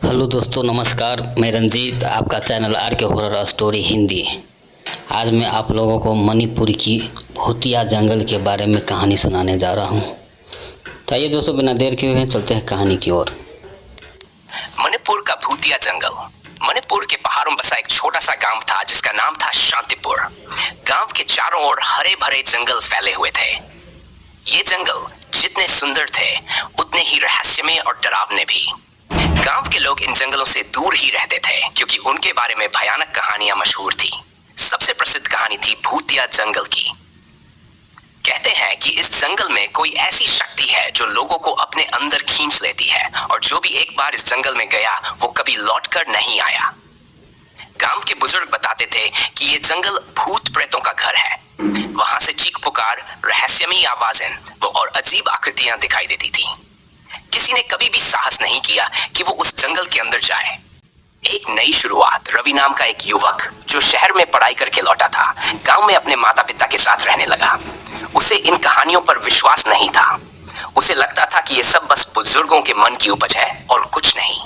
Hello दोस्तों, नमस्कार। मैं रंजीत, आपका चैनल आर के हॉरर स्टोरी हिंदी। आज मैं आप लोगों को मणिपुर की भूतिया जंगल के बारे में कहानी सुनाने जा रहा हूँ। तो आइए दोस्तों, बिना देर किए हुए चलते हैं कहानी की ओर। मणिपुर का भूतिया जंगल। मणिपुर के पहाड़ों में बसा एक छोटा सा गांव था जिसका नाम था शांतिपुर। गांव के चारों ओर हरे भरे जंगल फैले हुए थे। ये जंगल जितने सुंदर थे उतने ही रहस्यमय और डरावने भी। गांव के लोग इन जंगलों से दूर ही रहते थे क्योंकि उनके बारे में भयानक कहानियां मशहूर थी। सबसे प्रसिद्ध कहानी थी भूतिया जंगल की। कहते हैं कि इस जंगल में कोई ऐसी शक्ति है जो लोगों को अपने अंदर खींच लेती है और जो भी एक बार इस जंगल में गया वो कभी लौटकर नहीं आया। गांव के बुजुर्ग बताते थे कि ये जंगल भूत प्रेतों का घर है। वहां से चीख पुकार, रहस्यमयी आवाजें और अजीब आकृतियां दिखाई देती थी। किसी ने कभी भी साहस नहीं किया कि वो उस जंगल के अंदर जाए। एक नई शुरुआत। रवि नाम का एक युवक जो शहर में पढ़ाई करके लौटा था, गांव में अपने माता पिता के साथ रहने लगा। उसे इन कहानियों पर विश्वास नहीं था। उसे लगता था कि ये सब बस बुजुर्गों के मन की उपज है और कुछ नहीं।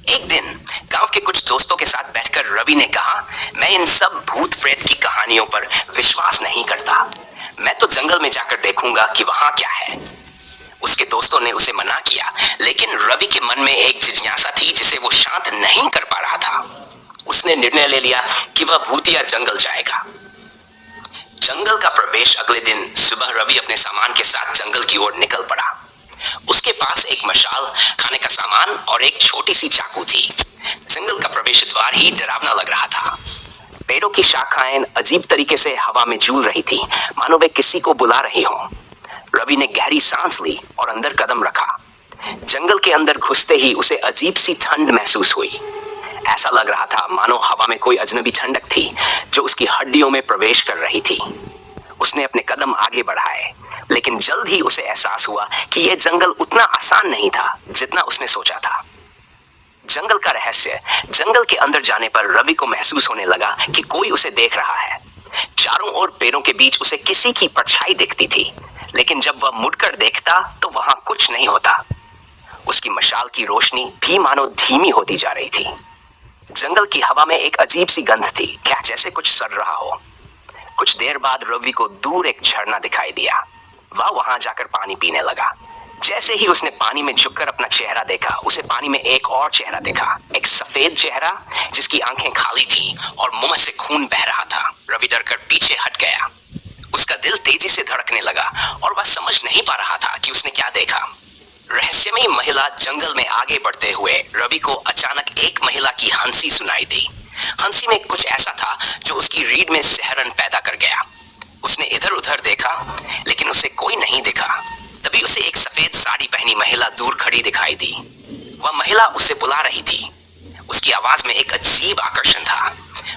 एक दिन गांव के कुछ दोस्तों के साथ बैठकर रवि ने कहा, मैं इन सब भूत प्रेत की कहानियों पर विश्वास नहीं करता। मैं तो जंगल में जाकर देखूंगा कि वहां क्या है। उसके दोस्तों ने उसे मना किया, लेकिन रवि के मन में एक जिज्ञासा थी जिसे वो शांत नहीं कर पा रहा था। उसने निर्णय ले लिया कि वह भूतिया जंगल जाएगा। जंगल का प्रवेश अगले दिन सुबह रवि अपने सामान के साथ जंगल की ओर निकल पड़ा। उसके पास एक मशाल, खाने का सामान और एक छोटी सी चाकू थी। जंगल का प्रवेश द्वार ही डरावना लग रहा था। पेड़ों की शाखाएं अजीब तरीके से हवा में झूल रही थी, मानो वे किसी को बुला रही हों। रवि ने गहरी सांस ली और अंदर कदम रखा। जंगल के अंदर घुसते ही उसे अजीब सी ठंड महसूस हुई। ऐसा लग रहा था मानो हवा में कोई अजनबी ठंडक थी जो उसकी हड्डियों में प्रवेश कर रही थी। उसने अपने कदम आगे बढ़ाए, लेकिन जल्द ही उसे एहसास हुआ कि यह जंगल उतना आसान नहीं था जितना उसने सोचा था। जंगल का रहस्य। जंगल के अंदर जाने पर रवि को महसूस होने लगा कि कोई उसे देख रहा है। चारों ओर पेड़ों के बीच उसे किसी की परछाई दिखती थी, लेकिन जब वह मुड़कर देखता तो वहां कुछ नहीं होता। उसकी मशाल की रोशनी भी मानो धीमी होती जा रही थी। जंगल की हवा में एक अजीब सी गंध थी, क्या जैसे कुछ सड़ रहा हो। कुछ देर बाद रवि को दूर एक झरना दिखाई दिया। वह वहां जाकर पानी पीने लगा। जैसे ही उसने पानी में झुककर अपना चेहरा देखा, उसे पानी में एक और चेहरा देखा। एक सफेद चेहरा जिसकी आंखें खाली थी और मुंह से खून बह रहा था। रवि डरकर पीछे हट गया। उसका दिल तेजी से धड़कने लगा और वह समझ नहीं पा रहा था कि उसने क्या देखा। रहस्यमयी महिला। जंगल में आगे बढ़ते हुए रवि को अचानक एक महिला की हंसी सुनाई दी। हंसी में कुछ ऐसा था जो उसकी रीढ़ में सिहरन पैदा कर गया। उसने इधर उधर देखा, लेकिन उसे कोई नहीं दिखा। तभी उसे एक सफेद साड़ी पहनी महिला दूर खड़ी दिखाई दी। वह महिला उसे बुला रही थी। उसकी आवाज में एक अजीब आकर्षण था।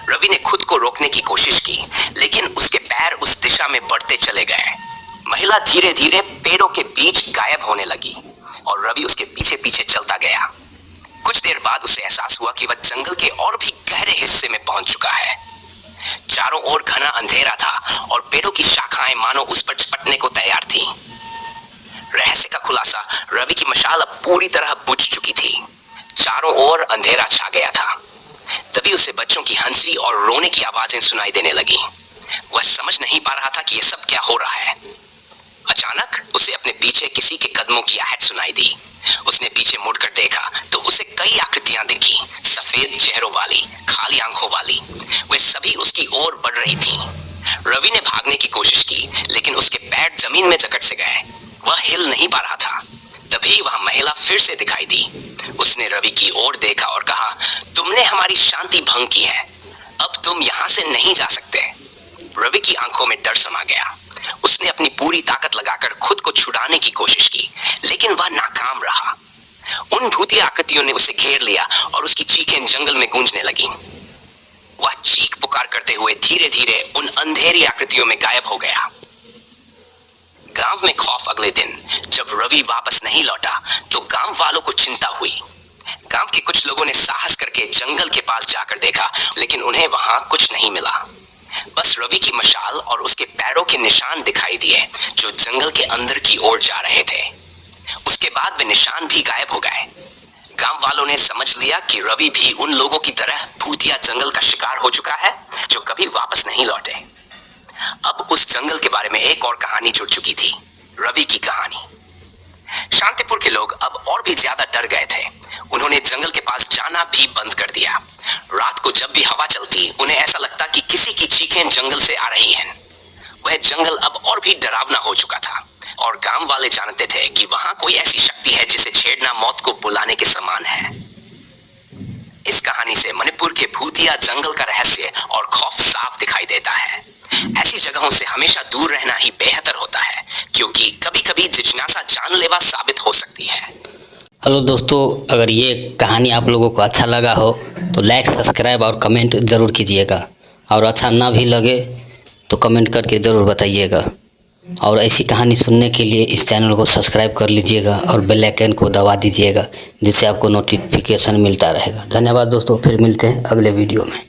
रवि ने खुद को रोकने की कोशिश की, लेकिन उसके पैर उस दिशा में बढ़ते चले गए। महिला धीरे धीरे पेड़ों के बीच गायब होने लगी और रवि उसके पीछे पीछे चलता गया। कुछ देर बाद उसे एहसास हुआ कि वह जंगल के और भी गहरे हिस्से में पहुंच चुका है। चारों ओर घना अंधेरा था और पेड़ों की शाखाएं मानो उस पर झपटने को तैयार थीं। रहस्य का खुलासा। रवि की मशाल अब पूरी तरह बुझ चुकी थी। चारों ओर अंधेरा छा गया था। तभी उसे बच्चों की हंसी और रोने की आवाजें सुनाई देने लगी। वह समझ नहीं पा रहा था कि यह सब क्या हो रहा है। अचानक उसे अपने पीछे किसी के कदमों की आहट सुनाई दी। उसने पीछे मुड़कर देखा तो उसे कई आकृतियां दिखी, सफेद चेहरों वाली, खाली आंखों वाली। वे सभी उसकी ओर बढ़ रही थीं। रवि ने भागने की कोशिश की, लेकिन उसके पैर जमीन में जकड़ से गए। वह हिल नहीं पा रहा था। तभी वह महिला फिर से दिखाई दी। उसने रवि की ओर देखा और कहा, तुमने हमारी शांति भंग की है, अब तुम यहां से नहीं जा सकते। रवि की आंखों में डर समा गया। उसने अपनी पूरी ताकत लगाकर खुद को छुड़ाने की कोशिश की, लेकिन वह नाकाम रहा। उन भूतिया आकृतियों ने उसे घेर लिया और उसकी चीखें जंगल में गूंजने लगी। वह चीख पुकार करते हुए धीरे धीरे उन अंधेरी आकृतियों में गायब हो गया। गांव में खौफ। अगले दिन जब रवि वापस नहीं लौटा तो गांव वालों को चिंता हुई। गांव के कुछ लोगों ने साहस करके जंगल के पास जाकर देखा, लेकिन उन्हें वहां कुछ नहीं मिला। बस रवि की मशाल और उसके पैरों के निशान दिखाई दिए जो जंगल के अंदर की ओर जा रहे थे। उसके बाद वे निशान भी गायब हो गए। गांव वालों ने समझ लिया कि रवि भी उन लोगों की तरह भूतिया जंगल का शिकार हो चुका है जो कभी वापस नहीं लौटे। अब उस जंगल के बारे में एक और कहानी जुड़ चुकी थी, रवि की कहानी। शांतिपुर के लोग अब और भी ज्यादा डर गए थे। उन्होंने जंगल के पास जाना भी बंद कर दिया। रात को जब भी हवा चलती उन्हें ऐसा लगता कि किसी की चीखें जंगल से आ रही हैं। वह जंगल अब और भी डरावना हो चुका था और गांव वाले जानते थे कि वहां कोई ऐसी शक्ति है जिसे छेड़ना मौत को बुलाने के समान है। इस कहानी से मणिपुर के भूतिया जंगल का रहस्य और खौफ साफ दिखाई देता है। ऐसी जगहों से हमेशा दूर रहना ही बेहतर होता है, क्योंकि कभी-कभी जिज्ञासा जानलेवा साबित हो सकती है। हेलो दोस्तों, अगर ये कहानी आप लोगों को अच्छा लगा हो तो लाइक, सब्सक्राइब और कमेंट ज़रूर कीजिएगा, और अच्छा ना भी लगे तो कमेंट करके ज़रूर बताइएगा। और ऐसी कहानी सुनने के लिए इस चैनल को सब्सक्राइब कर लीजिएगा और बेल आइकन को दबा दीजिएगा, जिससे आपको नोटिफिकेशन मिलता रहेगा। धन्यवाद दोस्तों, फिर मिलते हैं अगले वीडियो में।